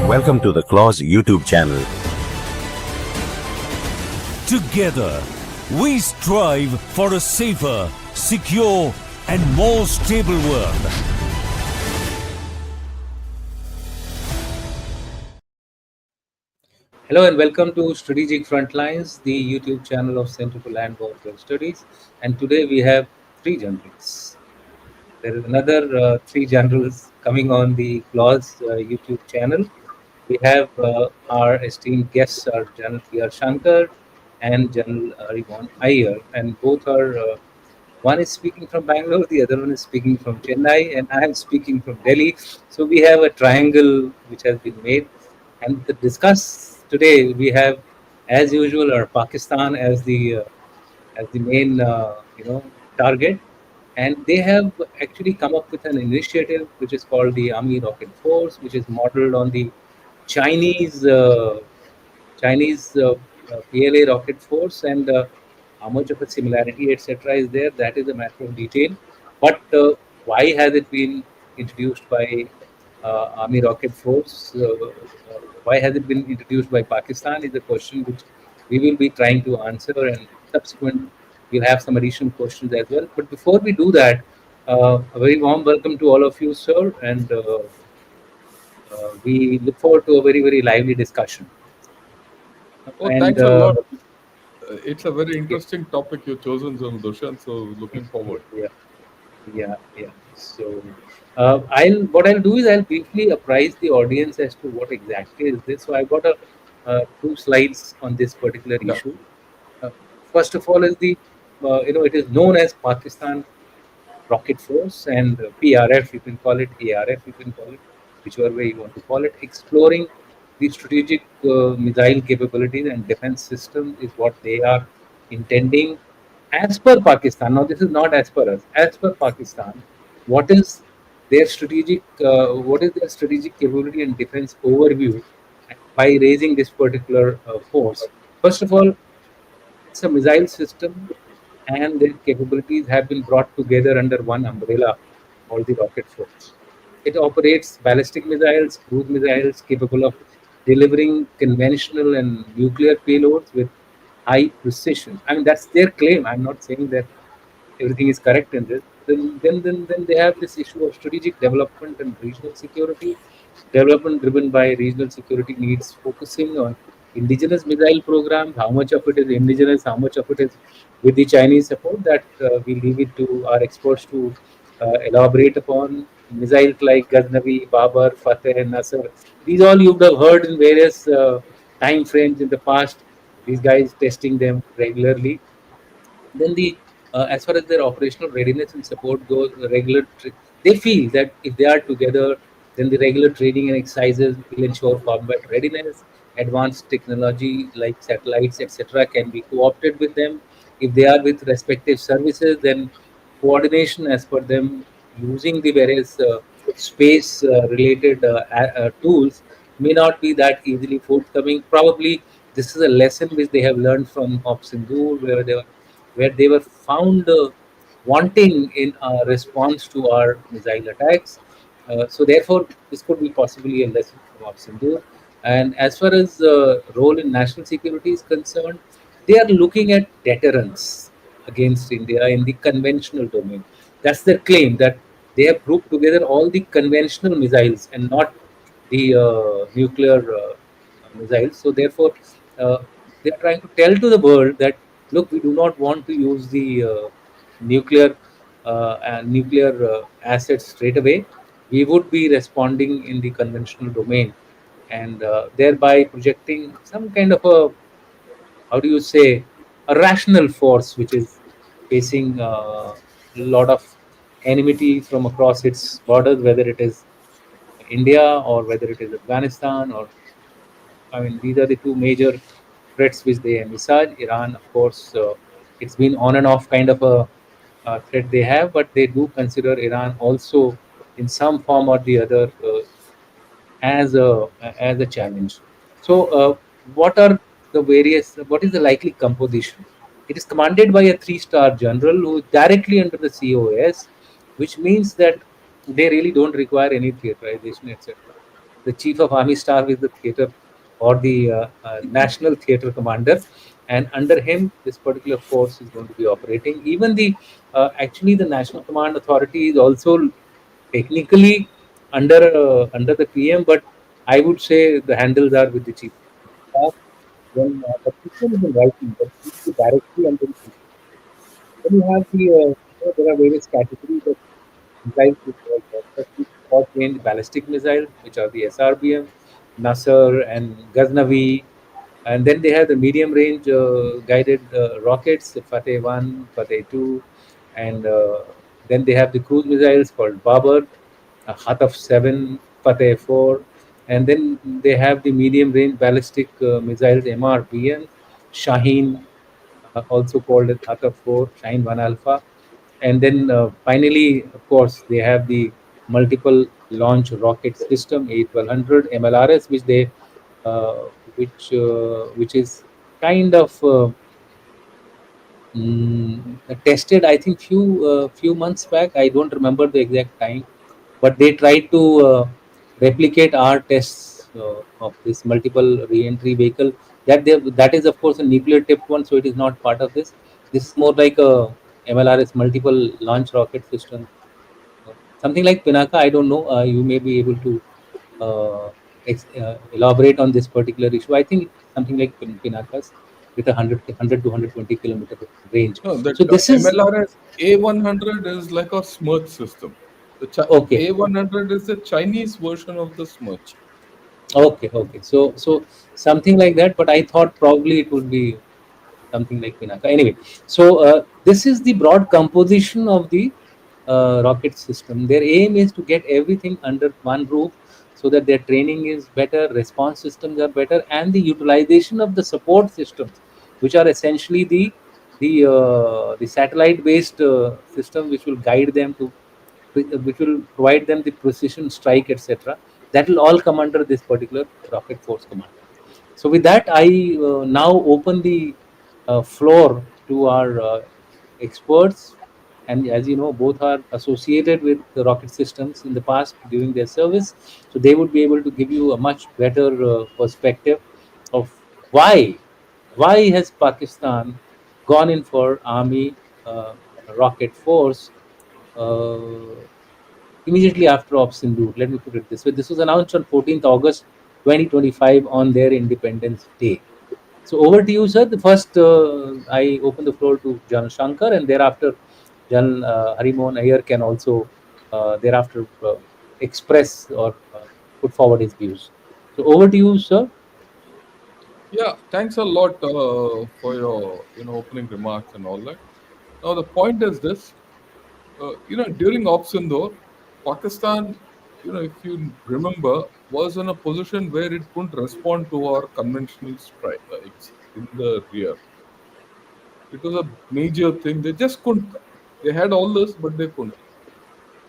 Welcome to the Clause YouTube channel. Together, we strive for a safer, secure, and more stable world. Hello and welcome to Strategic Frontlines, the YouTube channel of Center for Land Warfare Studies. And today we have three generals. There is another three generals coming on the Clause YouTube channel. We have our esteemed guests, our General P.R. Shankar and General Harimohan Iyer, and both are one is speaking from Bangalore, the other one is speaking from Chennai, and I am speaking from Delhi. So we have a triangle which has been made. And to discuss today, we have, as usual, our Pakistan as the main target, and they have actually come up with an initiative which is called the Army Rocket Force, which is modeled on the Chinese PLA rocket force, and how much of a similarity, etc., is there? That is a matter of detail. But why has it been introduced by Army Rocket Force? Why has it been introduced by Pakistan? Is a question which we will be trying to answer, and subsequent we'll have some additional questions as well. But before we do that, a very warm welcome to all of you, sir, and we look forward to a very lively discussion. Oh, And thanks a lot. It's a very interesting topic you've chosen, Dushyant. So looking forward. Yeah. So, I'll do is I'll briefly apprise the audience as to what exactly is this. So I've got two slides on this particular Yeah. issue. Uh, First of all, is the it is known as Pakistan Rocket Force, and PRF, you can call it, ARF, you can call it, whichever way you want to call it. Exploring the strategic missile capabilities and defense system is what they are intending as per Pakistan. Now, this is not as per us. As per Pakistan, what is what is their strategic capability and defense overview by raising this particular force? First of all, it's a missile system, and their capabilities have been brought together under one umbrella called the rocket force. It operates ballistic missiles, cruise missiles capable of delivering conventional and nuclear payloads with high precision. I mean, that's their claim. I'm not saying that everything is correct in this. Then they have this issue of strategic development and regional security. Development driven by regional security needs, focusing on indigenous missile programs. How much of it is indigenous, how much of it is with the Chinese support, that we leave it to our experts to elaborate upon. Missiles like Ghaznavi, Babar, Fateh, Nasser, these all you would have heard in various time frames in the past. These guys testing them regularly. Then as far as their operational readiness and support goes, they feel that if they are together, then the regular training and exercises will ensure combat readiness. Advanced technology like satellites, etc., can be co-opted with them. If they are with respective services, then coordination as per them using the various space related tools may not be that easily forthcoming. Probably this is a lesson which they have learned from of Sindoor, where they were found wanting in response to our missile attacks. So therefore, this could be possibly a lesson from Sindoor. And as far as role in national security is concerned, they are looking at deterrence against India in the conventional domain. That's their claim, that they have grouped together all the conventional missiles and not the nuclear missiles. So therefore, they are trying to tell to the world that, look, we do not want to use the nuclear assets straight away. We would be responding in the conventional domain, and thereby projecting some kind of a, how do you say, a rational force which is facing a lot of enmity from across its borders, whether it is India or whether it is Afghanistan, or I mean, these are the two major threats which they envisage. Iran, of course, it's been on and off kind of a threat they have, but they do consider Iran also in some form or the other as a challenge. So, what are the various? What is the likely composition? It is commanded by a three-star general who is directly under the COS, which means that they really don't require any theaterization, etc. The chief of army staff is the theater or the national theater commander, and under him this particular force is going to be operating. Even the actually the national command authority is also technically under the PM, but I would say the handles are with the chief of staff. When the system is in writing, but it is directly under the chief. Then you have there are various categories of missiles which are firstly short range ballistic missiles, which are the SRBM, Nasser, and Ghaznavi. And then they have the medium range guided rockets, Fateh 1, Fateh 2, and then they have the cruise missiles called Babar, Khataf 7, Fateh 4, and then they have the medium range ballistic missiles MRBM, Shaheen, also called as Khataf 4, Shaheen 1 Alpha, and then finally, of course, they have the multiple launch rocket system A1200 MLRS, uh, which is kind of tested. I think few months back. I don't remember the exact time, but they tried to replicate our tests of this multiple re-entry vehicle. That is of course a nuclear tipped one, so it is not part of this. This is more like a MLRS, multiple launch rocket system, something like Pinaka. I don't know. You may be able to elaborate on this particular issue. I think it's something like Pinakas with a 100 to 120 kilometer range. No, that So this is MLRS A100 is like a Smirch system. The okay. A100 is the Chinese version of the Smirch. Okay, okay. So something like that, but I thought probably it would be something like Pinaka. Anyway, so this is the broad composition of the rocket system. Their aim is to get everything under one roof so that their training is better, response systems are better, and the utilization of the support systems, which are essentially the satellite based system, which will guide them to which will provide them the precision strike, etc. That will all come under this particular rocket force command. So with that, I now open the floor to our experts, and as you know, both are associated with the rocket systems in the past during their service, so they would be able to give you a much better perspective of why why has Pakistan gone in for army rocket force uh, immediately after Op Sindoor. Let me put it this way: this was announced on 14th August 2025 on their Independence Day. So over to you, sir. The first, I open the floor to General Shankar, and thereafter, General Harimohan Iyer can also thereafter express or put forward his views. So over to you, sir. Yeah, thanks a lot for your opening remarks and all that. Now the point is this: during Ops Sindoor, Pakistan, if you remember, was in a position where it couldn't respond to our conventional strikes in the rear. It was a major thing. They just couldn't. They had all this, but they couldn't.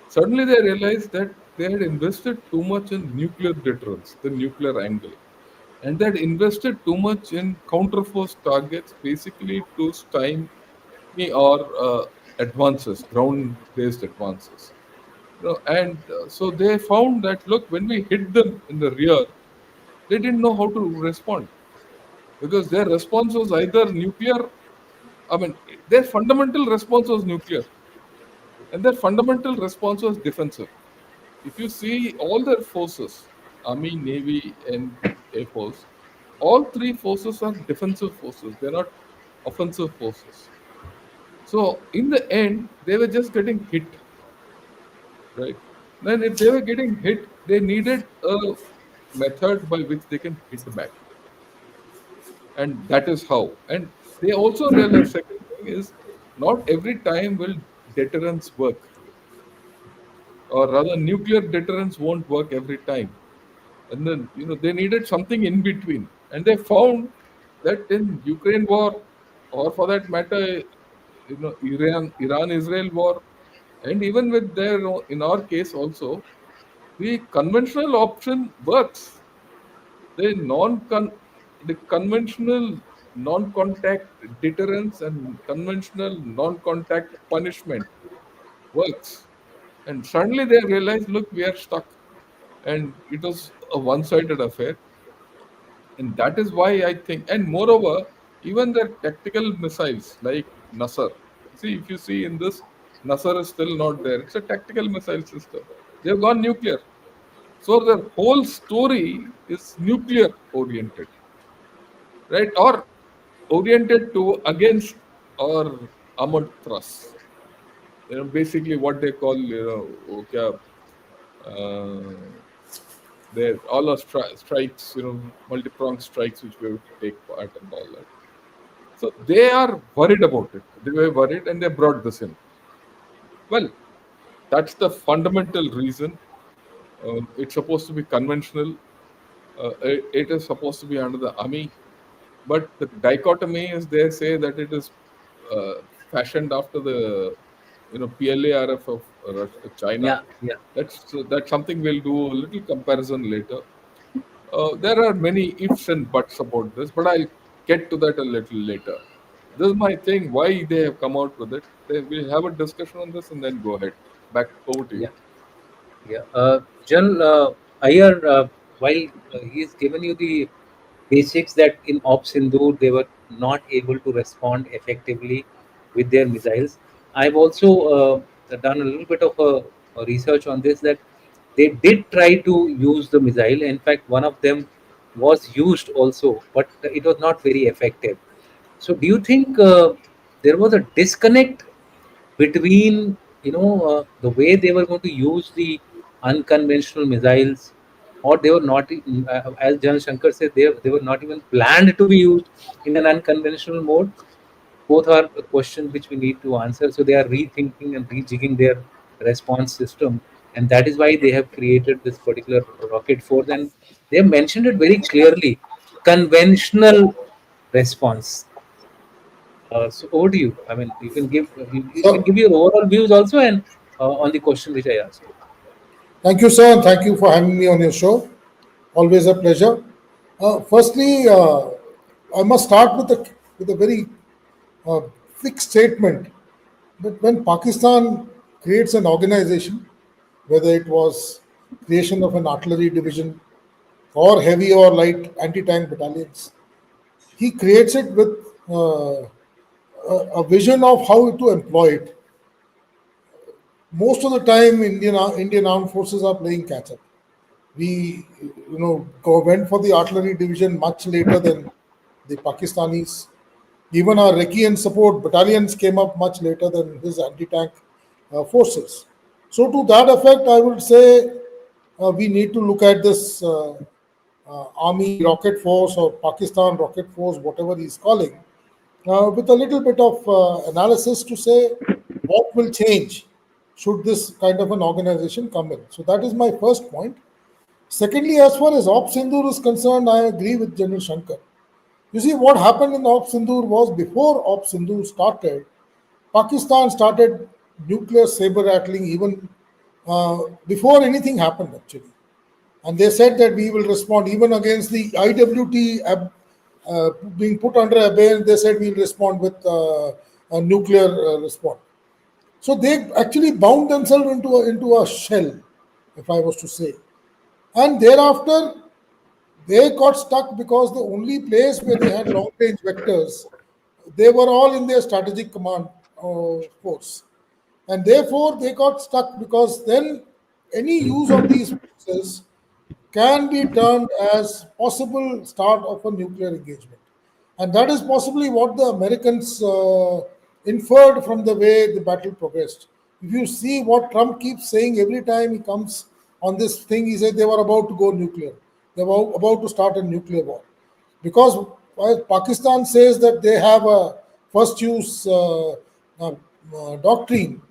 Suddenly, they realized that they had invested too much in nuclear deterrence, the nuclear angle, and they had invested too much in counterforce targets, basically to stymie our advances, ground-based advances. So they found that look, when we hit them in the rear, they didn't know how to respond because their response was either nuclear. I mean, their fundamental response was nuclear, and their fundamental response was defensive. If you see all their forces, Army, Navy, and Air Force, all three forces are defensive forces. They're not offensive forces. So in the end, they were just getting hit, right? Then if they were getting hit, they needed a method by which they can hit back, and that is how. And they also realized second thing is not every time will deterrence work, or rather, nuclear deterrence won't work every time. And then they needed something in between, and they found that in Ukraine war, or for that matter, Iran Israel war, and even with their in our case also, the conventional option works. The the conventional non-contact deterrence and conventional non-contact punishment works. And suddenly they realize, look, we are stuck. and it was a one-sided affair. And that is why I think, and moreover, even the tactical missiles like Nasser. See, if you see in this, Nasser is still not there. It's a tactical missile system. They've gone nuclear. So their whole story is nuclear oriented, right? Or oriented to against or armored thrusts. Basically what they call, okay, their all our strikes, multi-pronged strikes which we have to take part and all that. So they are worried about it. They were worried and they brought this in. Well, that's the fundamental reason. It's supposed to be conventional. It is supposed to be under the army. But the dichotomy is they say that it is fashioned after the PLARF of China. Yeah, yeah, That's something we'll do a little comparison later. There are many ifs and buts about this, but I'll get to that a little later. This is my thing, why they have come out with it. We'll have a discussion on this and then go ahead. Back over to yeah, you. yeah. General Iyer, while he's given you the basics that in Ops Sindoor they were not able to respond effectively with their missiles. I've also done a little bit of a research on this, that they did try to use the missile. In fact, one of them was used also, but it was not very effective. So, do you think there was a disconnect between the way they were going to use the unconventional missiles, or they were not as Jan Shankar said, they were not even planned to be used in an unconventional mode? Both are questions which we need to answer. So they are rethinking and rejigging their response system, and that is why they have created this particular rocket force, and they have mentioned it very clearly: conventional response. So over to you. I mean, you can So, give your overall views also, and on the question which I asked you. thank you, sir, and thank you for having me on your show. Always a pleasure. Firstly, I must start with a very uh, quick statement that when Pakistan creates an organization, whether it was creation of an artillery division or heavy or light anti-tank battalions, he creates it with a vision of how to employ it. Most of the time, Indian armed forces are playing catch up. We, went for the artillery division much later than the Pakistanis. Even our recce and support battalions came up much later than his anti-tank forces. So, to that effect, I would say we need to look at this Army Rocket Force or Pakistan Rocket Force, whatever he's calling, with a little bit of analysis to say what will change should this kind of an organization come in. So that is my first point. Secondly, as far as Op Sindoor is concerned, I agree with General Shankar. You see, what happened in Op Sindoor was before Op Sindoor started, Pakistan started nuclear saber rattling even before anything happened, actually. And they said that we will respond even against the IWT being put under abeyance. They said we'll respond with a nuclear response. So they actually bound themselves into a shell, if I was to say. And thereafter, they got stuck because the only place where they had long range vectors, they were all in their strategic command force. And therefore, they got stuck because then any use of these forces can be termed as possible start of a nuclear engagement. And that is possibly what the Americans inferred from the way the battle progressed. If you see what Trump keeps saying every time he comes on this thing, he said they were about to go nuclear. They were about to start a nuclear war. Because while Pakistan says that they have a first use doctrine,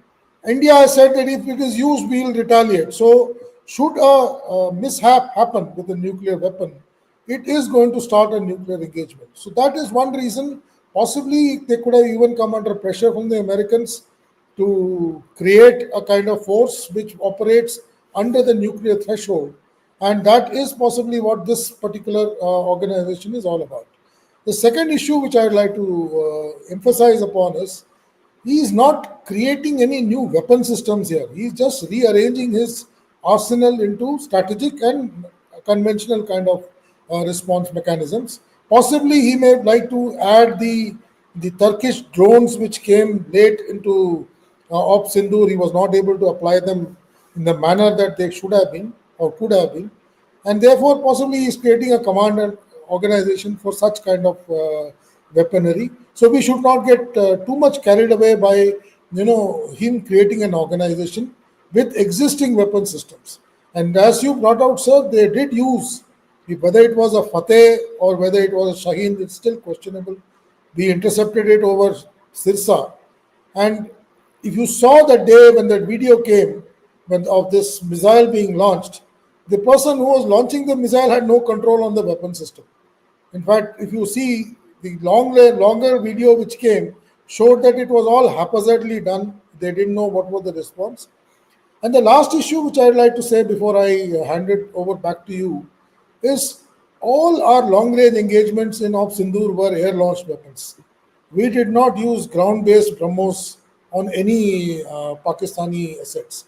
India has said that if it is used, we will retaliate. So, should a mishap happen with a nuclear weapon, it is going to start a nuclear engagement. So, that is one reason. Possibly, they could have even come under pressure from the Americans to create a kind of force which operates under the nuclear threshold. And that is possibly what this particular organization is all about. The second issue which I would like to emphasize upon is he is not creating any new weapon systems here. He is just rearranging his arsenal into strategic and conventional kind of response mechanisms. Possibly, he may like to add the Turkish drones which came late into Op Sindoor. He was not able to apply them in the manner that they should have been or could have been, and therefore possibly he is creating a command and organization for such kind of weaponry. So we should not get too much carried away by him creating an organization with existing weapon systems. And as you brought out, sir, they did use, whether it was a Fateh or whether it was a Shaheen, it's still questionable. We intercepted it over Sirsa, and if you saw the day when that video came of this missile being launched, the person who was launching the missile had no control on the weapon system. In fact, if you see the longer video which came, showed that it was all haphazardly done. They didn't know what was the response. And the last issue which I'd like to say before I hand it over back to you is all our long range engagements in Op Sindoor were air launched weapons. We did not use ground based BrahMos on any Pakistani assets.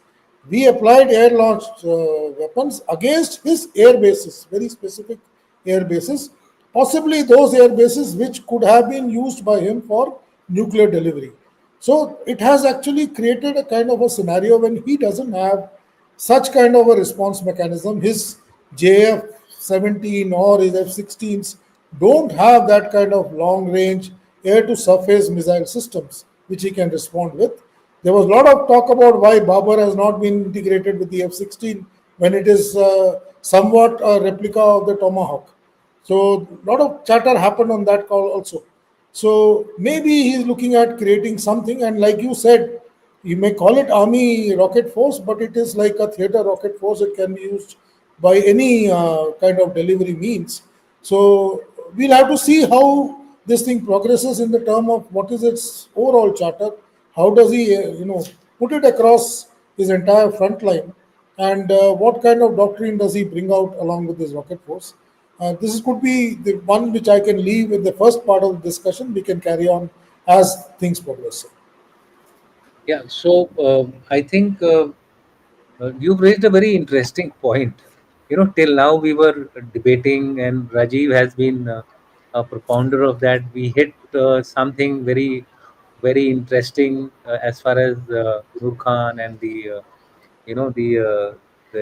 We applied air launched weapons against his air bases, very specific air bases, possibly those air bases which could have been used by him for nuclear delivery. So it has actually created a kind of a scenario when he doesn't have such kind of a response mechanism. His JF 17 or his F 16s don't have that kind of long range air to surface missile systems which he can respond with. There was a lot of talk about why Babur has not been integrated with the F 16 when it is somewhat a replica of the Tomahawk. So a lot of chatter happened on that call also. So maybe he's looking at creating something, and like you said, you may call it Army Rocket Force, but it is like a theater rocket force. It can be used by any kind of delivery means. So we'll have to see how this thing progresses in the term of what is its overall charter. How does he, put it across his entire front line, and what kind of doctrine does he bring out along with his rocket force? This could be the one which I can leave with the first part of the discussion. We can carry on as things progress. Yeah, so I think you've raised a very interesting point. Till now we were debating, and Rajiv has been a propounder of that. We hit something very, very interesting as far as Nur Khan and the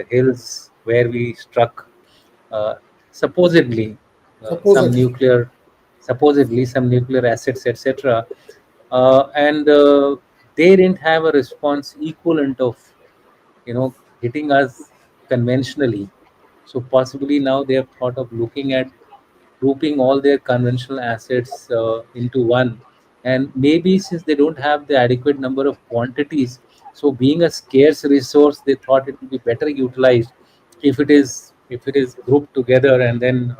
hills where we struck uh, supposedly some Supposedly, nuclear, supposedly some nuclear assets, etc. And they didn't have a response equivalent of hitting us conventionally. So possibly now they have thought of looking at grouping all their conventional assets into one, and maybe since they don't have the adequate number of quantities, so being a scarce resource, they thought it would be better utilized if it is grouped together and then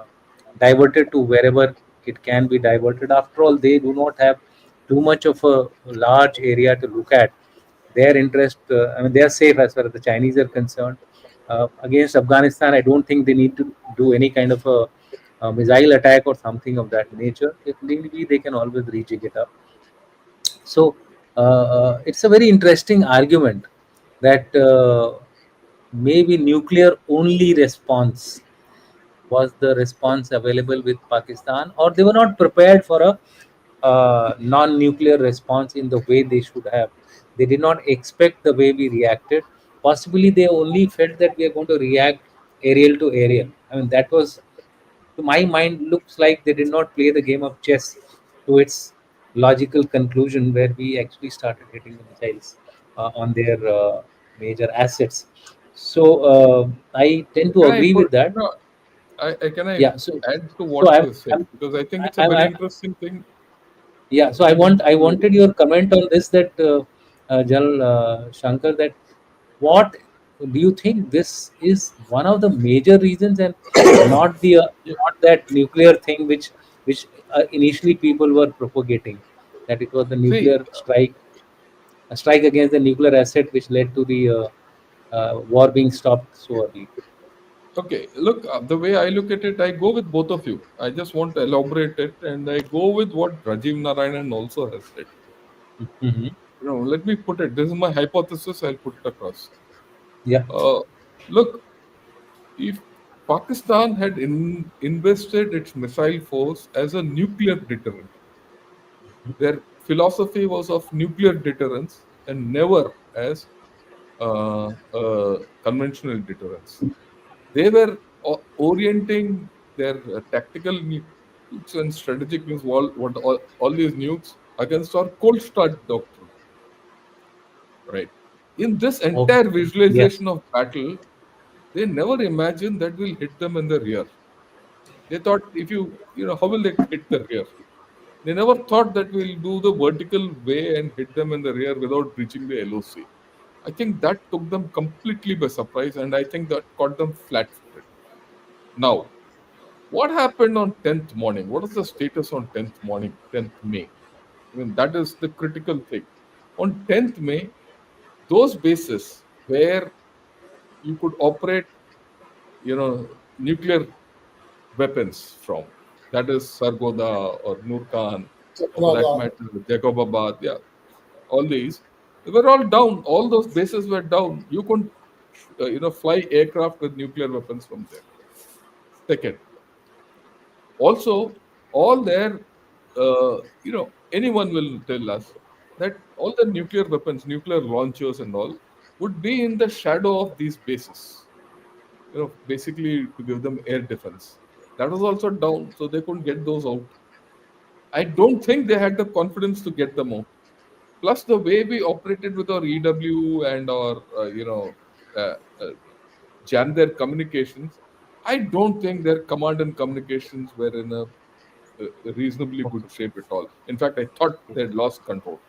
diverted to wherever it can be diverted. After all, they do not have too much of a large area to look at. Their interest, I mean, they are safe as far as the Chinese are concerned. Against Afghanistan, I don't think they need to do any kind of a missile attack or something of that nature. If need be, they can always rejig it up. So it's a very interesting argument that maybe nuclear only response was the response available with Pakistan, or they were not prepared for a non-nuclear response in the way they should have. They did not expect the way we reacted. Possibly, they only felt that we are going to react aerial to aerial. I mean, that was, to my mind, looks like they did not play the game of chess to its logical conclusion, where we actually started hitting the missiles on their major assets. So I tend to Can I agree put, with that. can I Yeah. So add to so what you said? Because I think it's a very I'm interesting thing. Yeah, so We need I to, wanted your comment on this, that Jal Shankar, that what do you think this is one of the major reasons, and not the yeah, not that nuclear thing which initially people were propagating, that it was the see, nuclear strike, a strike against the nuclear asset which led to the war being stopped so early. okay, look, the way I look at it, I go with both of you. I just want to elaborate it, and I go with what Rajiv Narayanan also has said. Hmm. Let me put it. This is my hypothesis. I'll put it across. Yeah. Uh, Look, if Pakistan had invested its missile force as a nuclear deterrent, their philosophy was of nuclear deterrence and never as conventional deterrence. They were orienting their tactical nukes and strategic nukes, all these nukes against our cold start doctrine, right? In this Oh, entire yes. visualization of battle, they never imagined that we'll hit them in the rear. They thought if how will they hit the rear? They never thought that we'll do the vertical way and hit them in the rear without breaching the LOC. I think that took them completely by surprise, and I think that caught them flat footed. Now, what happened on 10th morning? What is the status on 10th morning, 10th May? I mean, that is the critical thing. On 10th May, those bases where you could operate, nuclear weapons from, that is Sargoda or Nurkan, or for that Chakrada. matter, Jacobabad, yeah, all these, they were all down. All those bases were down. You couldn't, fly aircraft with nuclear weapons from there. Second, also, all their, anyone will tell us that all the nuclear weapons, nuclear launchers and all, would be in the shadow of these bases, basically to give them air defense. That was also down, so they couldn't get those out. I don't think they had the confidence to get them out. Plus, the way we operated with our EW and our, uh, uh, jam their communications, I don't think their command and communications were in a reasonably good shape at all. In fact, I thought they had lost control.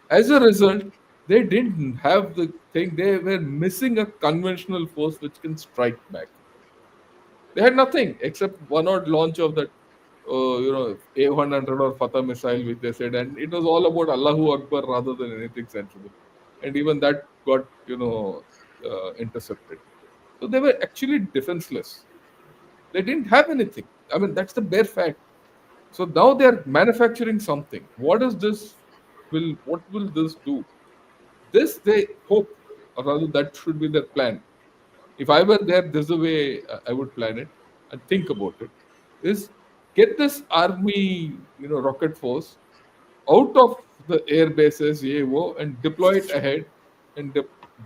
As a result, they didn't have the thing. They were missing a conventional force which can strike back. They had nothing except one odd launch of that, A100 or Fatah missile, which they said, and it was all about Allahu Akbar rather than anything sensible. And even that got, intercepted. So they were actually defenseless. They didn't have anything. I mean, that's the bare fact. So now they're manufacturing something. What will this do? This they hope, or rather that should be their plan. If I were there, this is the way I would plan it and think about it. Is get this army, rocket force out of the air bases, AO, and deploy it ahead and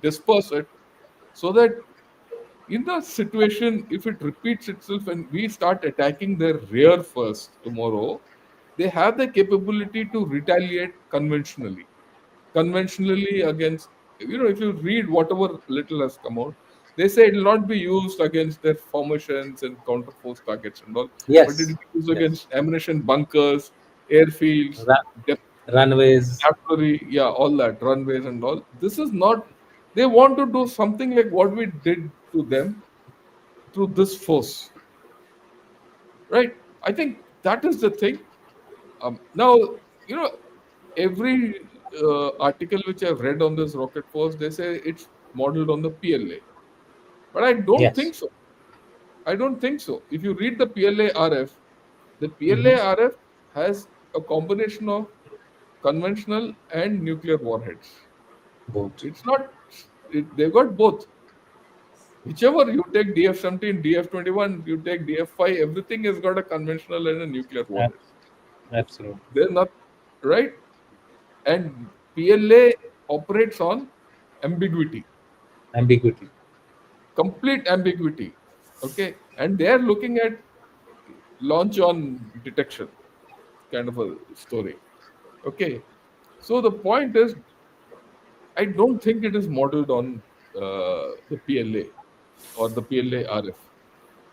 disperse it so that in the situation, if it repeats itself and we start attacking their rear first tomorrow, they have the capability to retaliate conventionally against, if you read whatever little has come out, they say it will not be used against their formations and counterforce targets and all, but it will Yes. be used Yes. against ammunition bunkers, airfields, Ra- Runways. artillery, yeah, all that, runways and all. This is not, they want to do something like what we did to them through this force, right? I think that is the thing. Now, every article which I've read on this rocket force, they say it's modeled on the PLA, but I don't Yes. think so. I don't think so. If you read the PLA RF, the PLA Hmm. RF has a combination of conventional and nuclear warheads. Both. It's not. They've got both. Whichever you take, DF-17, DF-21, you take DF-5, everything has got a conventional and a nuclear Ab- warhead. Absolutely. They're not right. And PLA operates on ambiguity, Ambiguity. complete ambiguity. Okay. And they're looking at launch on detection kind of a story. Okay. So the point is, I don't think it is modeled on the PLA or the PLA RF.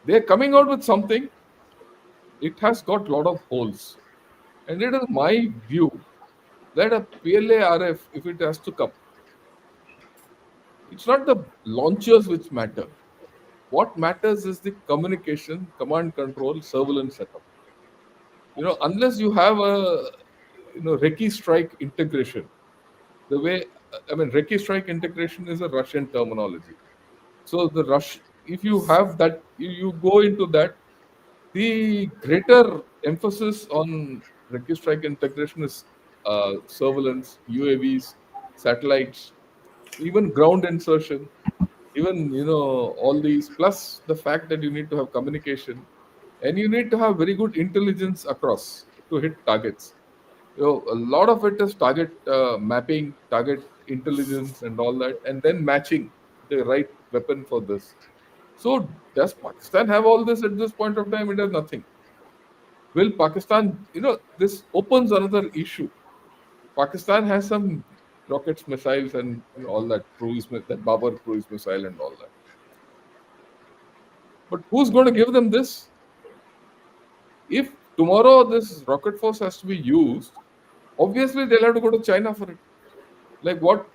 They're coming out with something, it has got a lot of holes. And it is my view that a PLA RF, if it has to come, it's not the launchers which matter. What matters is the communication, command control, surveillance setup. Unless you have a Recce strike integration, the way I mean, Recce strike integration is a Russian terminology. So if you have that, you go into that. The greater emphasis on Recce strike integration is surveillance, UAVs, satellites, even ground insertion. Even all these, plus the fact that you need to have communication, and you need to have very good intelligence across to hit targets. A lot of it is target mapping, target intelligence, and all that, and then matching the right weapon for this. So does Pakistan have all this at this point of time? It has nothing. Will Pakistan? This opens another issue. Pakistan has some rockets, missiles, and all that that Babar cruise missile and all that. But who's going to give them this? If tomorrow this rocket force has to be used, obviously they'll have to go to China for it. Like what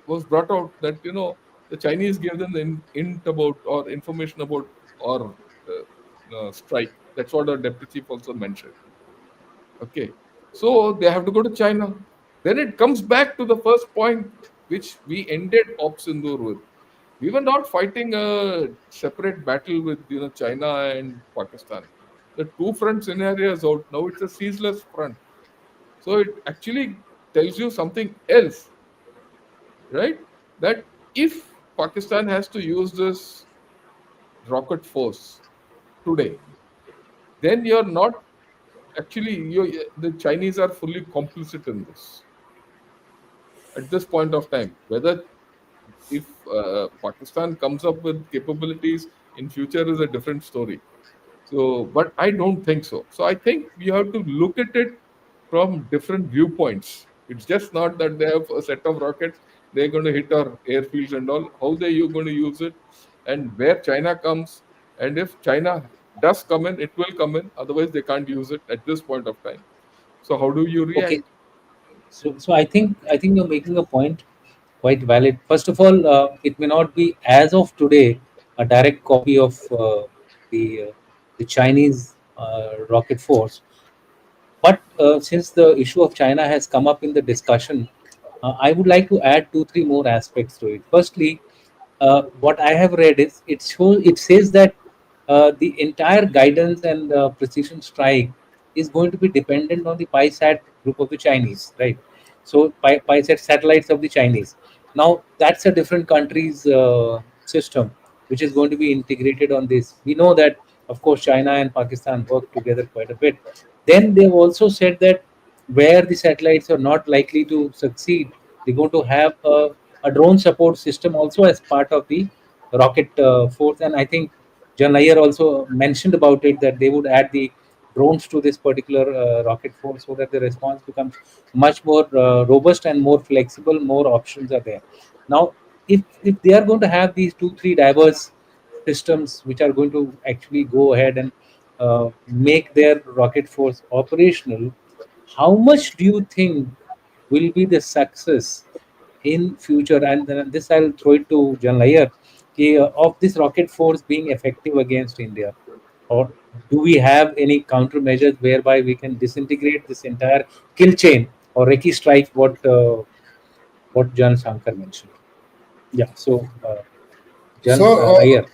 was brought out that the Chinese gave them the int about or information about or strike. That's what our deputy chief also mentioned. Okay, so they have to go to China. Then it comes back to the first point which we ended Op Sindoor with. We were not fighting a separate battle with China and Pakistan. The two front scenario is out now. It's a ceaseless front. So it actually tells you something else, right? That if Pakistan has to use this rocket force today, then you're not actually the Chinese are fully complicit in this at this point of time. Whether if Pakistan comes up with capabilities in future is a different story. So, but I don't think so. So I think we have to look at it from different viewpoints. It's just not that they have a set of rockets, they're going to hit our airfields and all. How they you going to use it, and where China comes, and if China does come in, it will come in. Otherwise, they can't use it at this point of time. So how do you Okay, react? so I think you're making a point quite valid. First of all, it may not be as of today a direct copy of the the Chinese rocket force, but since the issue of China has come up in the discussion, I would like to add two, three more aspects to it. Firstly, what I have read is it says that the entire guidance and precision strike is going to be dependent on the PISAT group of the Chinese, right? So PISAT satellites of the Chinese. Now that's a different country's system, which is going to be integrated on this. We know that, of course, China and Pakistan work together quite a bit. Then they've also said that where the satellites are not likely to succeed, they're going to have a drone support system also as part of the rocket force. And I think John Iyer also mentioned about it that they would add the drones to this particular rocket force so that the response becomes much more robust and more flexible. More options are there. Now, if they are going to have these two, three diverse systems which are going to actually go ahead and make their rocket force operational, how much do you think will be the success in future? And then this I'll throw it to John Iyer, of this rocket force being effective against India, or do we have any countermeasures whereby we can disintegrate this entire kill chain or Reiki strike? What John Shankar mentioned. Yeah. So So, John Iyer.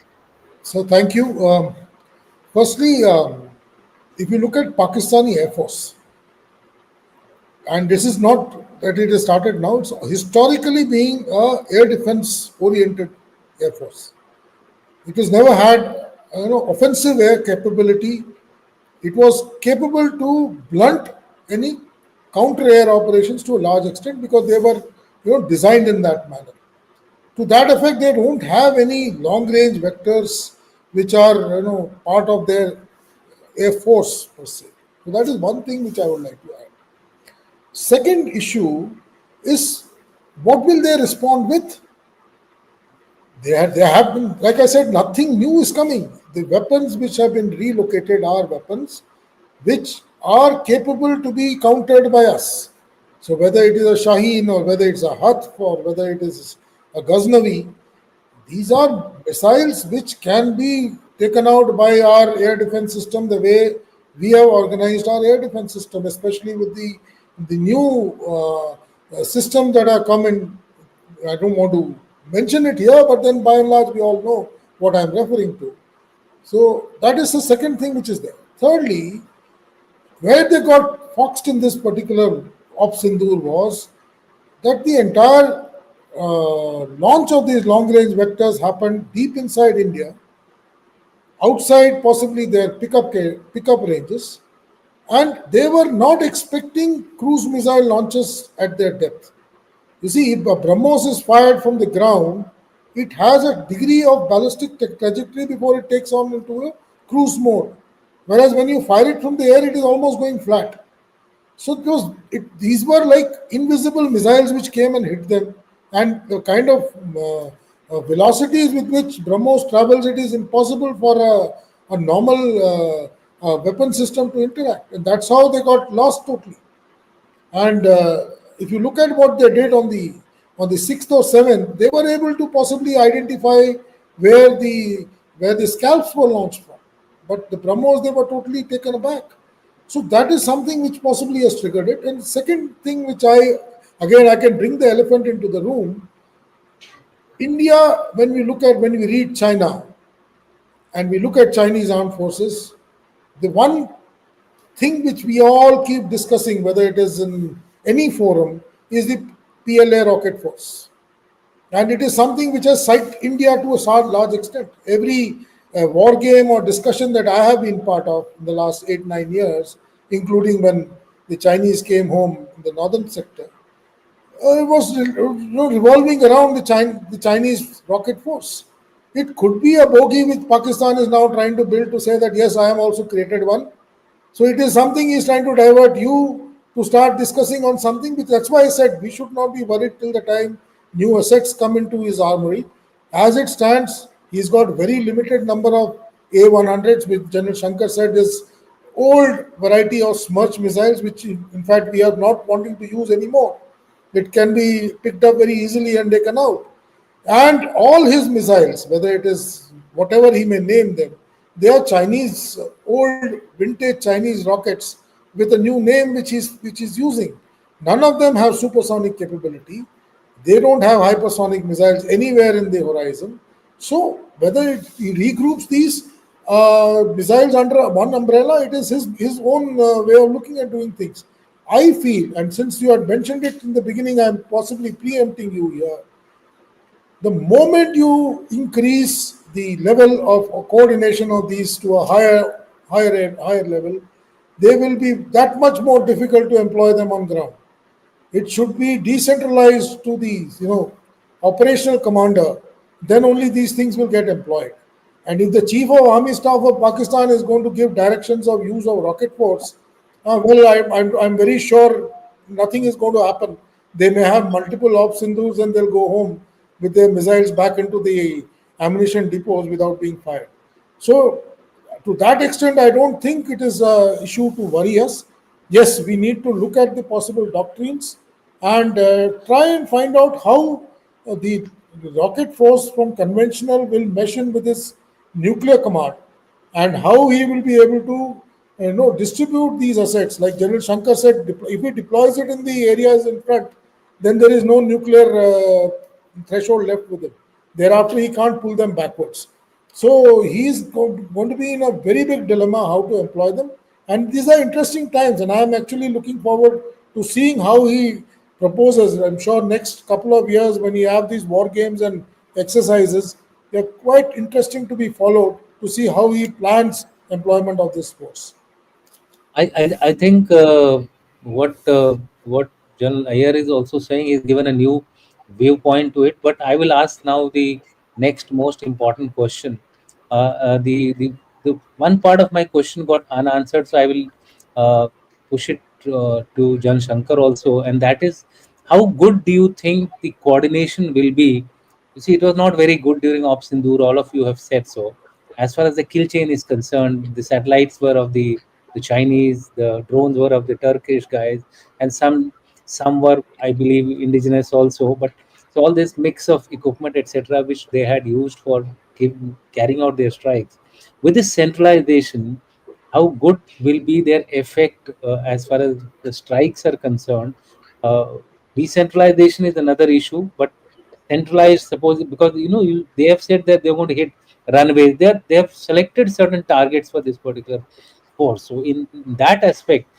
thank you. Firstly, if you look at Pakistani Air Force, and this is not that it has started now, it's historically being a air defense oriented Air Force. It has never had offensive air capability. It was capable to blunt any counter air operations to a large extent because they were designed in that manner. To that effect, they don't have any long range vectors which are part of their air force per se. So that is one thing which I would like to add. Second issue is, what will they respond with? They have been, like I said, nothing new is coming. The weapons which have been relocated are weapons which are capable to be countered by us. So whether it is a Shaheen or whether it's a Hatf or whether it is a Ghaznavi, these are missiles which can be taken out by our air defense system the way we have organized our air defense system, especially with the new systems that are coming. I don't want to mention it here, but then by and large we all know what I'm referring to. So that is the second thing which is there. Thirdly, where they got foxed in this particular Op Sindoor was that the entire launch of these long range vectors happened deep inside India, outside possibly their pickup ranges, and they were not expecting cruise missile launches at their depth. You see, if a BrahMos is fired from the ground, it has a degree of ballistic trajectory before it takes on into a cruise mode. Whereas when you fire it from the air, it is almost going flat. So these were like invisible missiles which came and hit them, and the kind of velocities with which BrahMos travels, it is impossible for a normal weapon system to interact, and that's how they got lost totally. And if you look at what they did on the sixth or seventh, they were able to possibly identify where the scalps were launched from. But the BrahMos, they were totally taken aback. So that is something which possibly has triggered it. And second thing, which I can bring the elephant into the room. India, when we read China and we look at Chinese armed forces, the one thing which we all keep discussing, whether it is in any forum, is the PLA rocket force. And it is something which has psyched India to a large extent. Every war game or discussion that I have been part of in the last 8-9 years, including when the Chinese came home in the northern sector, it was revolving around the Chinese rocket force. It could be a bogey which Pakistan is now trying to build to say that yes, I am also created one. So it is something he's trying to divert you to start discussing on something. Which that's why I said we should not be worried till the time new assets come into his armory. As it stands, he's got very limited number of A100s, which General Shankar said is old variety of Smirch missiles, which in fact we are not wanting to use anymore. It can be picked up very easily and taken out. And all his missiles, whether it is whatever he may name them, they are Chinese, old vintage Chinese rockets with a new name which is using. None of them have supersonic capability. They don't have hypersonic missiles anywhere in the horizon. So whether he regroups these missiles under one umbrella, it is his own way of looking at doing things. I feel, and since you had mentioned it in the beginning, I'm possibly preempting you here. The moment you increase the level of coordination of these to a higher level, they will be that much more difficult to employ them on ground. It should be decentralized to the operational commander. Then only these things will get employed. And if the chief of army staff of Pakistan is going to give directions of use of rocket force, I'm very sure nothing is going to happen. They may have multiple ops Sindoors and they'll go home with their missiles back into the ammunition depots without being fired. So, to that extent, I don't think it is an issue to worry us. Yes, we need to look at the possible doctrines and try and find out how the rocket force from conventional will mesh in with his nuclear command, and how he will be able to distribute these assets. Like General Shankar said, if he deploys it in the areas in front, then there is no nuclear threshold left with him. Thereafter, he can't pull them backwards. So he is going to be in a very big dilemma how to employ them. And these are interesting times, and I am actually looking forward to seeing how he proposes. I'm sure next couple of years when you have these war games and exercises, they're quite interesting to be followed to see how he plans employment of this force. I think what General Iyer is also saying is given a new viewpoint to it. But I will ask now the next most important question. The one part of my question got unanswered, so I will push it to Jan Shankar also, and that is, how good do you think the coordination will be? You see, it was not very good during Op Sindoor. All of you have said so. As far as the kill chain is concerned, the satellites were of the Chinese, the drones were of the Turkish guys, and some were, I believe, indigenous also. But so all this mix of equipment, etc., which they had used for carrying out their strikes, with this centralization, how good will be their effect as far as the strikes are concerned? Uh, Decentralization is another issue, but centralized, suppose, because they have said that they're going to hit runways. They have selected certain targets for this particular force. So in that aspect,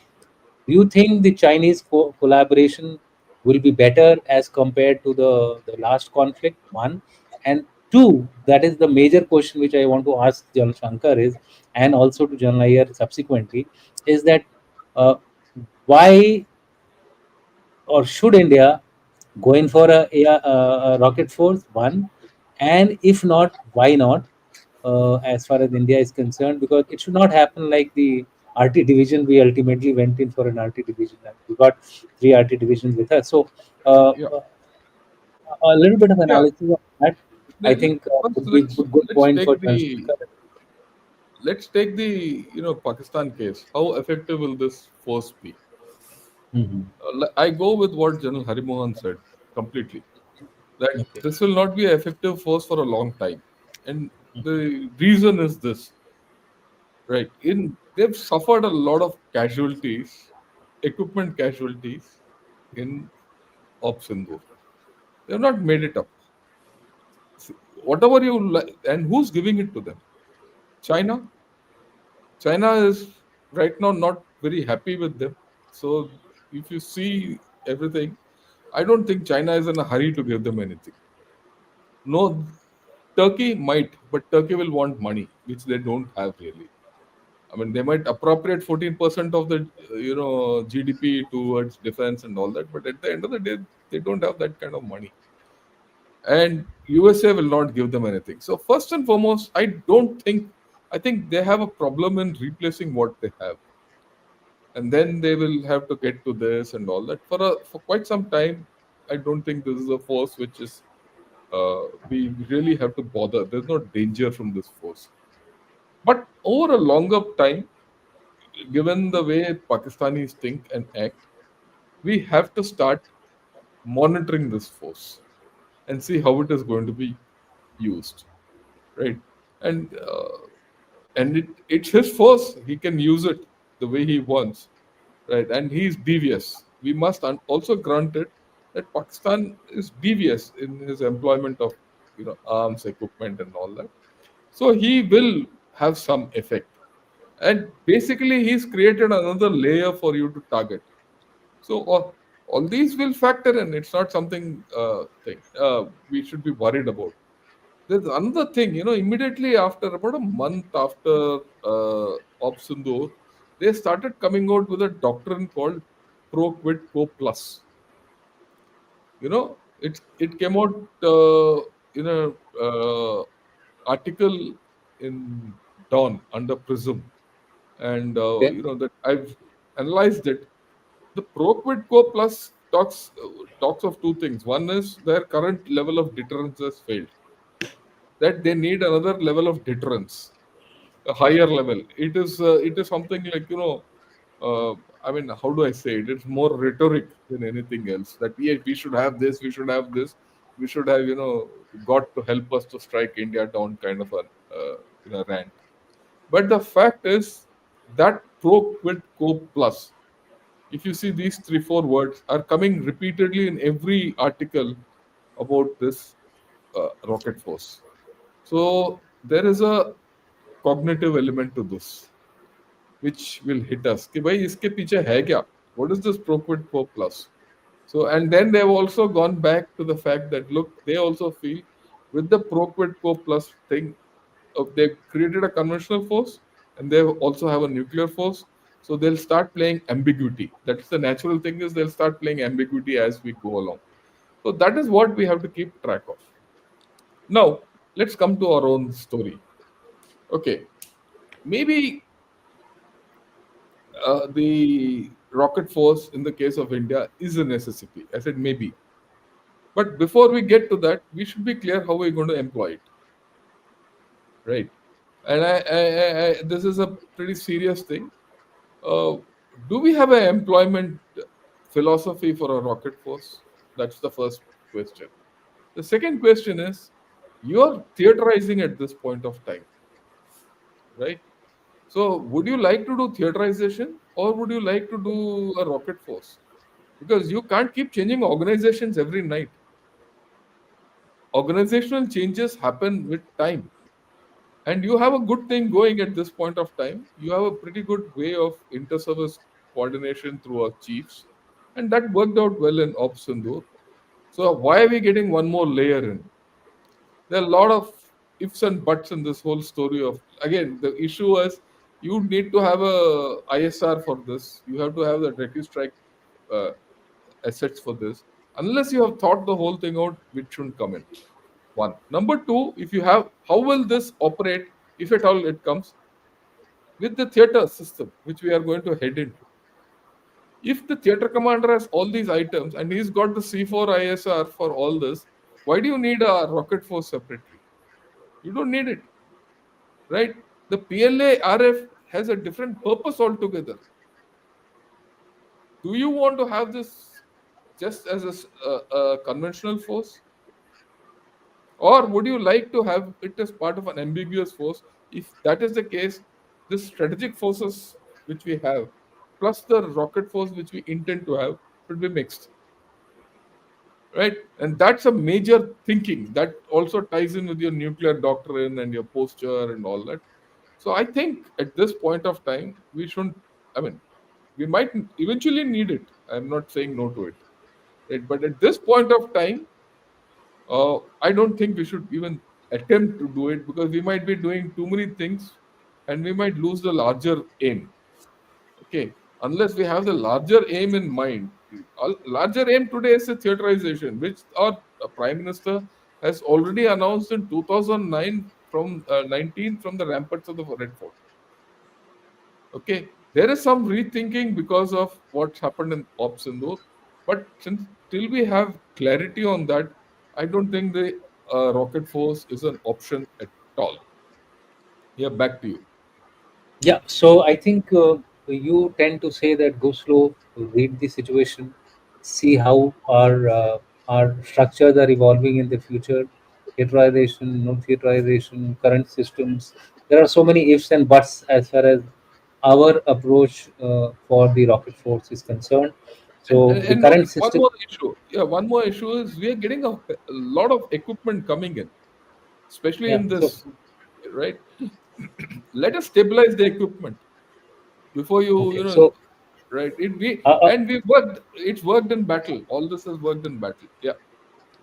do you think the Chinese collaboration will be better as compared to the last conflict, one. And two, that is the major question which I want to ask General Shankar is, and also to General Iyer subsequently, is that uh, why or should India go in for a rocket force, one, and if not, why not, as far as India is concerned, because it should not happen like the RT division. We ultimately went in for an RT division and we got three RT divisions with us. So Yeah, a little bit of yeah. analysis of that, I Let, think, first, would be good let's point for take General the Shankar. Pakistan case. How effective will this force be? Mhm. I go with what General Harimohan said completely. That Okay. this will not be an effective force for a long time, and the reason is this. Right. They've suffered a lot of casualties, equipment casualties in Ops Sindoor. They've not made it up. Whatever you like, and who's giving it to them? China. China is right now not very happy with them. So if you see everything, I don't think China is in a hurry to give them anything. No, Turkey might, but Turkey will want money, which they don't have really. I mean, they might appropriate 14% of the GDP towards defense and all that, but at the end of the day, they don't have that kind of money, and USA will not give them anything. So first and foremost, I think they have a problem in replacing what they have, and then they will have to get to this and all that for quite some time. I don't think this is a force which is we really have to bother. There's no danger from this force, but over a longer time, given the way Pakistanis think and act, we have to start monitoring this force and see how it is going to be used, right? And it's his force; he can use it the way he wants, right? And he's devious. We must also grant it that Pakistan is devious in his employment of arms, equipment, and all that. So he will have some effect. And basically, he's created another layer for you to target. So all these will factor in. It's not something we should be worried about. There's another thing, immediately after about a month after Op Sindoor, they started coming out with a doctrine called Pro Quid Quo Plus. It came out in a article in Dawn under Prism, and Okay. that I've analyzed it. The Pro Quid Quo Plus talks of two things. One is their current level of deterrence has failed. That they need another level of deterrence, a higher level. It is something like uh, I mean, how do I say it? It's more rhetoric than anything else. That we should have this, we should have this, we should have God to help us to strike India down, kind of a rant. But the fact is that Pro Quid Quo Plus, if you see these three, four words are coming repeatedly in every article about this rocket force. So there is a cognitive element to this, which will hit us. कि भाई इसके पीछे है क्या? What is this pro quid pro plus? So, and then they've also gone back to the fact that look, they also feel with the pro quid pro plus thing, they've created a conventional force and they also have a nuclear force. So they'll start playing ambiguity. That's the natural thing, is they'll start playing ambiguity as we go along. So that is what we have to keep track of. Now, let's come to our own story. Okay, maybe the rocket force in the case of India is a necessity. I said maybe. But before we get to that, we should be clear how we're going to employ it, right? And this is a pretty serious thing. Uh, do we have an employment philosophy for a rocket force? That's the first question. The second question is, you're theaterizing at this point of time, right? So, would you like to do theaterization or would you like to do a rocket force? Because you can't keep changing organizations every night. Organizational changes happen with time. And you have a good thing going at this point of time. You have a pretty good way of inter service coordination through our chiefs. and that worked out well in Ops Sindoor. So why are we getting one more layer in? There are a lot of ifs and buts in this whole story of, again, the issue is you need to have a ISR for this. You have to have the Recu strike uh, assets for this. Unless you have thought the whole thing out, which shouldn't come in. One. Number two, if you have, how will this operate if at all it comes with the theater system, which we are going to head into? If the theater commander has all these items and he's got the C4 ISR for all this, why do you need a rocket force separately? You don't need it, right? The PLA RF has a different purpose altogether. Do you want to have this just as a conventional force? Or would you like to have it as part of an ambiguous force? If that is the case, the strategic forces which we have, plus the rocket force which we intend to have, should be mixed. Right? And that's a major thinking that also ties in with your nuclear doctrine and your posture and all that. So I think at this point of time, we shouldn't, I mean, we might eventually need it. I'm not saying no to it. Right? But at this point of time, I don't think we should even attempt to do it because we might be doing too many things and we might lose the larger aim. Okay, unless we have the larger aim in mind. Larger aim today is the theaterization, which our Prime Minister has already announced in 2009 from 19 from the ramparts of the Red Fort. Okay, there is some rethinking because of what's happened in Op Sindoor, but since till we have clarity on that, I don't think the rocket force is an option at all. Yeah, back to you. Yeah, so I think you tend to say that go slow, read the situation, see how our structures are evolving in the future, theaterization, no theaterization, current systems. There are so many ifs and buts as far as our approach for the rocket force is concerned. So the And current one system. more issue. Yeah, one more issue is we are getting a lot of equipment coming in, especially Yeah. in So this, right? Let us stabilize the equipment before okay. you know, So right? It we uh, uh, and we worked. It's worked in battle. All this has worked in battle. Yeah.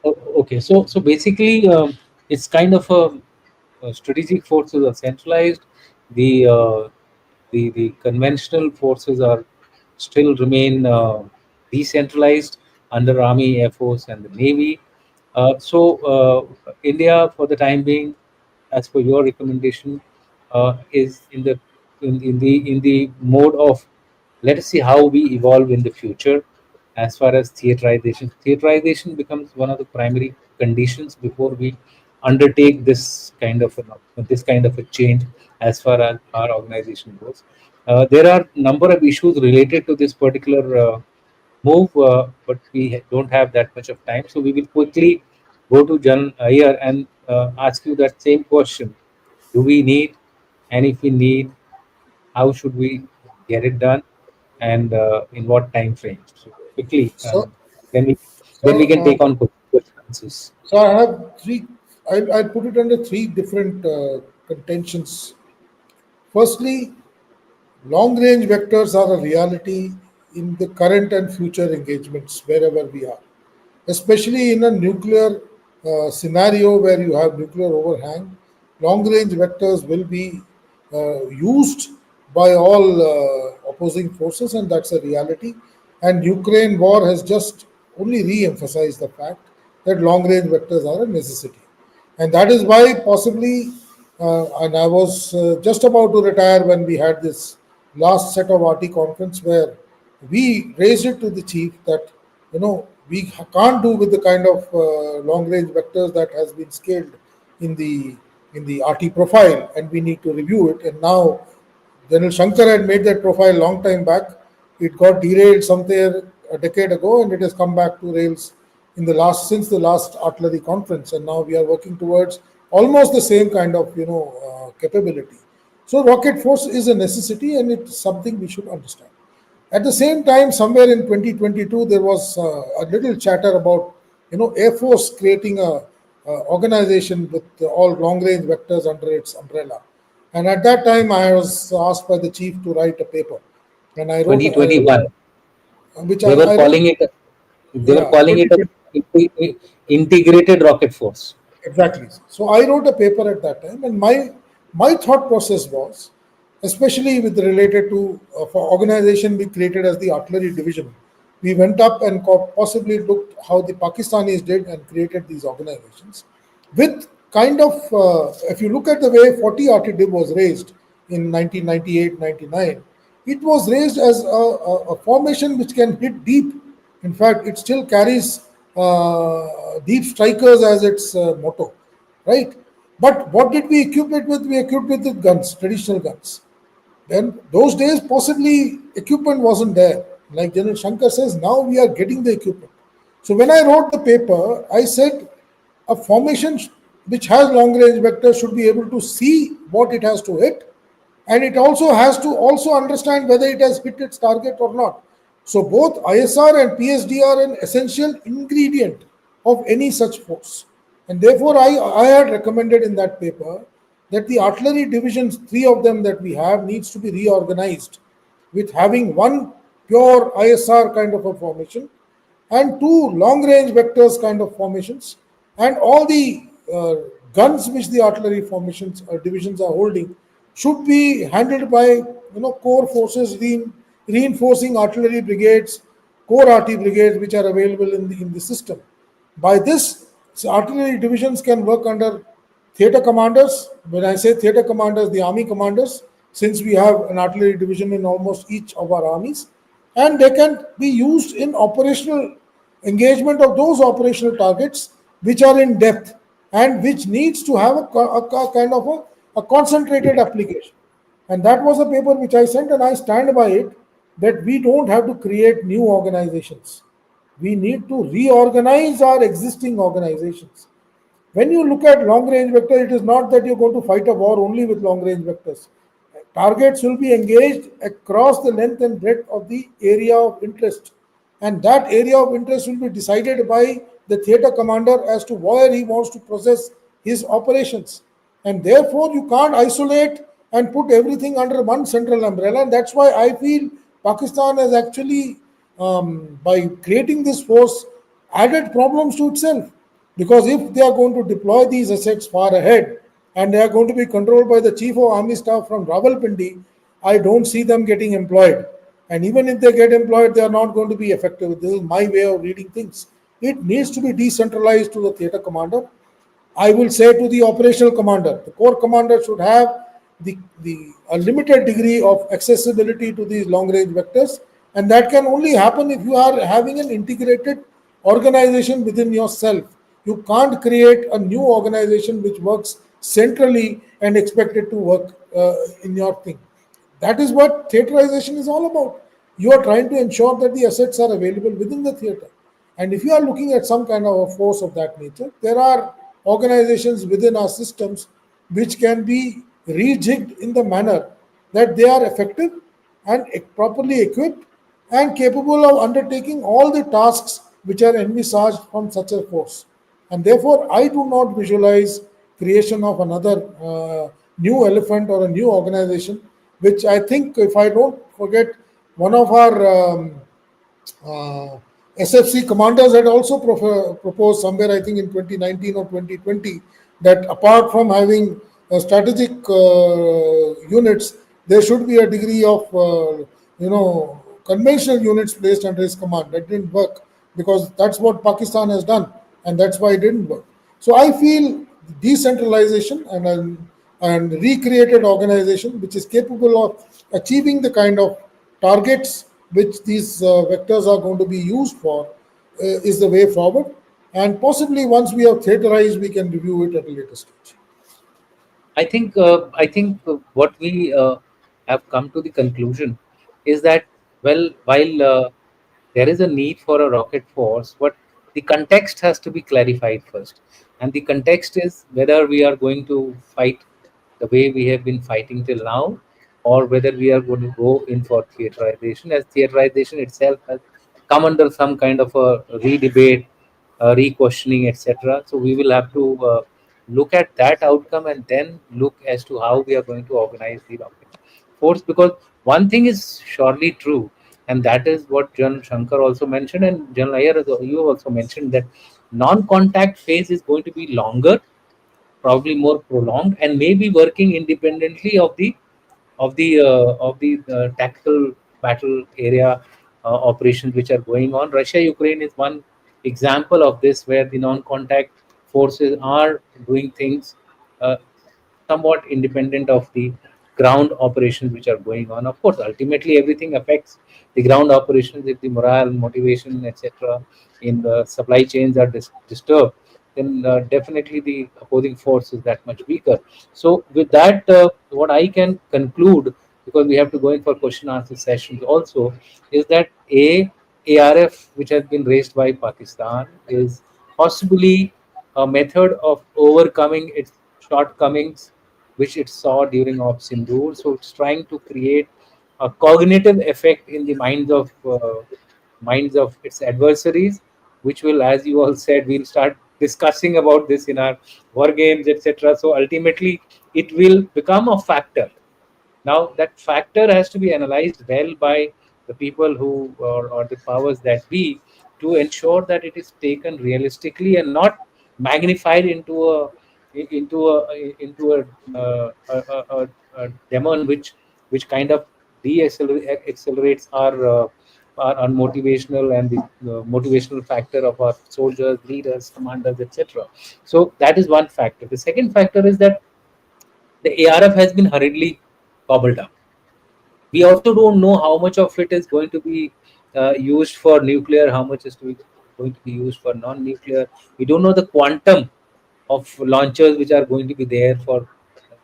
okay. So basically, it's kind of a strategic forces are centralized. The conventional forces are still remain decentralized under Army, Air Force, and the Navy. India, for the time being, as per your recommendation, is in the mode of let us see how we evolve in the future. As far as theaterization becomes one of the primary conditions before we undertake this kind of a change as far as our organization goes. There are number of issues related to this particular move, but we don't have that much of time, so we will quickly go to Jan Iyer and ask you that same question: do we need, and if we need, how should we get it done, and in what time frame? So quickly, So, then we so, then we can take on questions. so I have three. I put it under three different contentions. Firstly, long range vectors are a reality in the current and future engagements wherever we are, especially in a nuclear scenario where you have nuclear overhang. Long range vectors will be used by all opposing forces, and that's a reality. And Ukraine war has just only re emphasized the fact that long range vectors are a necessity. And that is why possibly, and I was just about to retire when we had this last set of RT conference where we raised it to the chief that we can't do with the kind of long range vectors that has been scaled in the RT profile, and we need to review it. And now General Shankar had made that profile long time back. It got derailed somewhere a decade ago, and it has come back to rails in the last since the last artillery conference. And now we are working towards almost the same kind of capability. So rocket force is a necessity, and it's something we should understand. At the same time, somewhere in 2022, there was a little chatter about Air Force creating a organization with all long range vectors under its umbrella. And at that time, I was asked by the chief to write a paper, and I wrote. 2021. which They were I wrote. calling it. They were Yeah, calling it 20 a paper. integrated rocket force. Exactly. So I wrote a paper at that time, and my thought process was, especially with related to for organization we created as the artillery division, we went up and possibly looked how the Pakistanis did and created these organizations, with kind of if you look at the way 40 RTDIB was raised in 1998-99, it was raised as a formation which can hit deep. In fact, it still carries deep strikers as its motto, right? But what did we equip it with? We equipped it with guns, traditional guns. Then those days, possibly equipment wasn't there. Like General Shankar says, now we are getting the equipment. So when I wrote the paper, I said a formation which has long range vectors should be able to see what it has to hit, and it also has to also understand whether it has hit its target or not. So both ISR and PSD are an essential ingredient of any such force. And therefore, I had recommended in that paper that the artillery divisions, three of them that we have, needs to be reorganized with having one pure ISR kind of a formation and two long range vectors kind of formations, and all the guns which the artillery formations divisions are holding should be handled by core forces, reinforcing artillery brigades, core RT brigades which are available in the system. By this, artillery divisions can work under theatre commanders. When I say theatre commanders, the army commanders, since we have an artillery division in almost each of our armies, and they can be used in operational engagement of those operational targets which are in depth and which needs to have a kind of a concentrated application. And that was a paper which I sent, and I stand by it that we don't have to create new organizations. We need to reorganize our existing organizations. When you look at long range vector, it is not that you're going to fight a war only with long range vectors. Targets will be engaged across the length and breadth of the area of interest. And that area of interest will be decided by the theatre commander as to where he wants to process his operations. And therefore, you can't isolate and put everything under one central umbrella. And that's why I feel Pakistan has actually, by creating this force, added problems to itself. Because if they are going to deploy these assets far ahead and they are going to be controlled by the chief of army staff from Rawalpindi, I don't see them getting employed. And even if they get employed, they are not going to be effective. This is my way of reading things. It needs to be decentralized to the theatre commander. I will say to the operational commander, the corps commander should have a limited degree of accessibility to these long range vectors, and that can only happen if you are having an integrated organization within yourself. You can't create a new organization which works centrally and expect it to work in your thing. That is what theaterization is all about. You are trying to ensure that the assets are available within the theater. And if you are looking at some kind of a force of that nature, there are organizations within our systems which can be rejigged in the manner that they are effective and properly equipped and capable of undertaking all the tasks which are envisaged from such a force. And therefore, I do not visualize creation of another new elephant or a new organization, which I think, if I don't forget, one of our SFC commanders had also proposed somewhere, I think in 2019 or 2020, that apart from having strategic units, there should be a degree of, conventional units placed under his command. That didn't work because that's what Pakistan has done, and that's why it didn't work. So I feel decentralization and recreated organization, which is capable of achieving the kind of targets which these vectors are going to be used for, is the way forward. And possibly once we have theaterized, we can review it at a later stage. I think what we have come to the conclusion is that, well, while there is a need for a rocket force, but the context has to be clarified first, and the context is whether we are going to fight the way we have been fighting till now, or whether we are going to go in for theaterization, as theaterization itself has come under some kind of a re-debate, re-questioning, etc. So we will have to look at that outcome and then look as to how we are going to organize the rocket force. Because one thing is surely true, And that is what General Shankar also mentioned, and General Iyer, you also mentioned that non-contact phase is going to be longer, probably more prolonged, and maybe working independently of the tactical battle area operations which are going on. Russia Ukraine is one example of this, where the non-contact forces are doing things uh, somewhat independent of the ground operations which are going on. Of course, ultimately everything affects the ground operations. If the morale, motivation, etc., in the supply chains are disturbed, then definitely the opposing force is that much weaker. So, with that, what I can conclude, because we have to go in for question answer sessions also, is that ARF, which has been raised by Pakistan, is possibly a method of overcoming its shortcomings which it saw during Op Sindoor. So it's trying to create a cognitive effect in the minds of its adversaries, which will, as you all said, we'll start discussing about this in our war games, etc. So ultimately, it will become a factor. Now, that factor has to be analyzed well by the people who, or the powers that be, to ensure that it is taken realistically and not magnified into a demon which kind of accelerates our unmotivational and the motivational factor of our soldiers, leaders, commanders, etc. So that is one factor. The second factor is that the ARF has been hurriedly cobbled up. We also don't know how much of it is going to be used for nuclear, how much is going to be used for non-nuclear. We don't know the quantum of launchers which are going to be there for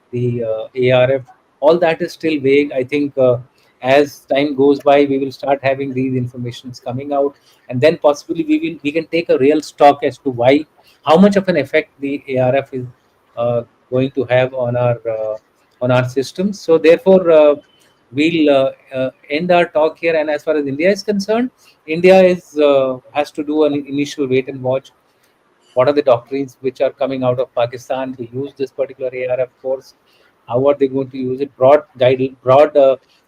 the ARF. All that is still vague. I think as time goes by, we will start having these informations coming out, and then possibly we can take a real stock as to why, how much of an effect the ARF is going to have on our systems. So therefore, we'll end our talk here. And as far as India is concerned, India is has to do an initial wait and watch. What are the doctrines which are coming out of Pakistan to use this particular ARF force? How are they going to use it? Broad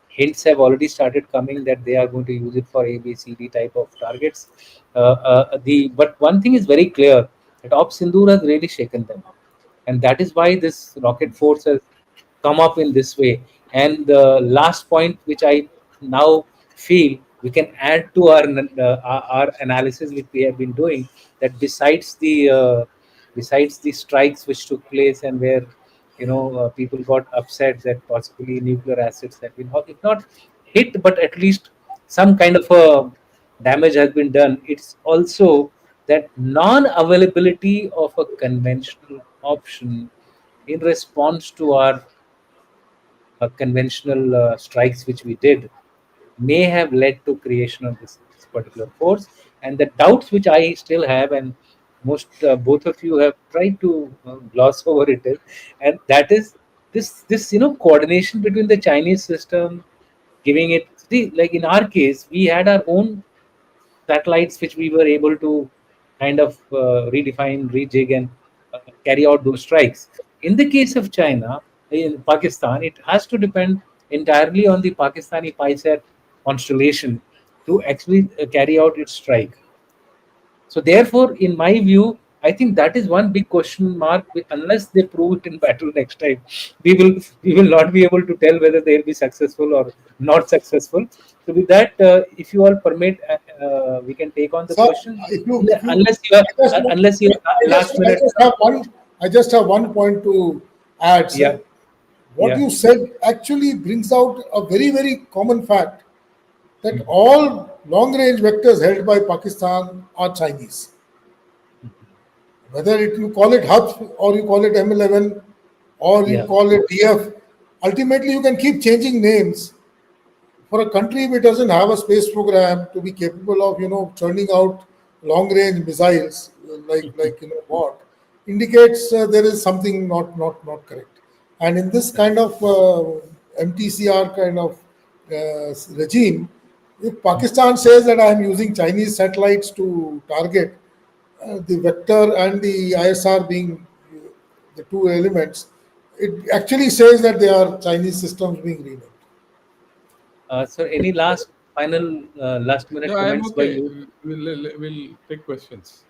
hints have already started coming that they are going to use it for A, B, C, D type of targets. But one thing is very clear, that Op Sindoor has really shaken them up, and that is why this rocket force has come up in this way. And the last point, which I now feel we can add to our analysis which we have been doing, that besides the strikes which took place, and where people got upset that possibly nuclear assets have been, if not hit, but at least some kind of a damage has been done. It's also that non-availability of a conventional option in response to our conventional strikes which we did may have led to creation of this particular force. And the doubts which I still have, and most both of you have tried to gloss over it, is, and that is this coordination between the Chinese system, giving it, see, like in our case we had our own satellites which we were able to kind of redefine, rejig, and carry out those strikes. In the case of China, in Pakistan, it has to depend entirely on the Pakistani PISAT constellation to actually carry out its strike. So therefore, in my view, I think that is one big question mark. Unless they prove it in battle next time, we will we will not be able to tell whether they will be successful or not successful. So with that, if you all permit, we can take on the So, question. Unless you have, I just, unless you have last I minute, just have one, I just have one point to add, yeah, sir. What yeah, you said actually brings out a very, very common fact that mhm, all long-range vectors held by Pakistan are Chinese. Whether you call it HUF or you call it M11 or you yeah, call it DF, ultimately you can keep changing names. For a country which doesn't have a space program to be capable of churning out long range missiles like what indicates there is something not correct. And in this kind of MTCR kind of regime, if Pakistan says that I am using Chinese satellites to target, the vector and the ISR being the two elements, it actually says that they are Chinese systems being renamed. so any last final last minute Yeah, I'm comments by okay. you? We'll take questions.